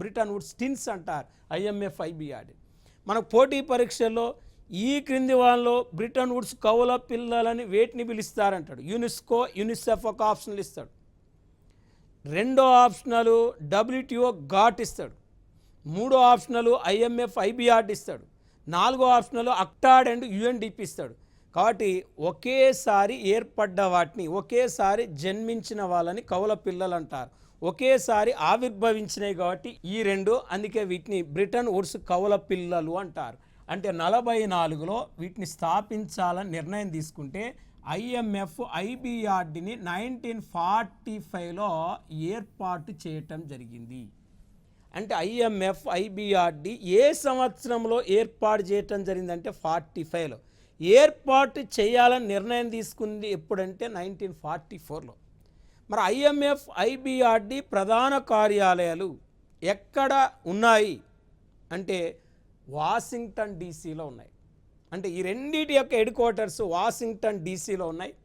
Britain Woods tins అంటారు IMF IBRD. మనకు పోటీ పరీక్షల్లో ఈ క్రింది వాళ్ళలో బ్రిటన్ వుడ్స్ కౌల పిల్లలని వేటిని పిలుస్తారంటాడు. యునెస్కో యూనిసెఫ్ ఒక ఆప్షన్లు ఇస్తాడు. రెండో ఆప్షనల్ WTO ఘాట్ ఇస్తాడు. మూడో ఆప్షనల్ IMF IBRD ఇస్తాడు. నాలుగో ఆప్షనల్ అక్టాడ్ అండ్ UNDP ఇస్తాడు. కాబట్టి ఒకేసారి ఏర్పడ్డ వాటిని, ఒకేసారి జన్మించిన వాళ్ళని కౌల పిల్లలు అంటారు. ఒకేసారి ఆవిర్భవించినాయి కాబట్టి ఈ రెండు, అందుకే వీటిని బ్రిటన్ వుడ్స్ కౌల పిల్లలు అంటారు. అంటే 44లో వీటిని స్థాపించాలని నిర్ణయం తీసుకుంటే IMF IBRDని 1945లో ఏర్పాటు చేయటం జరిగింది. అంటే IMF IBRD ఏ సంవత్సరంలో ఏర్పాటు చేయటం జరిగిందంటే 45లో. ఏర్పాటు చేయాలని నిర్ణయం తీసుకుంది ఎప్పుడంటే 1944లో. మరి IMF IBRD ప్రధాన కార్యాలయాలు ఎక్కడ ఉన్నాయి అంటే వాషింగ్టన్ DCలో ఉన్నాయి. అంటే ఈ రెండింటి యొక్క హెడ్ క్వార్టర్స్ వాషింగ్టన్ DCలో ఉన్నాయి.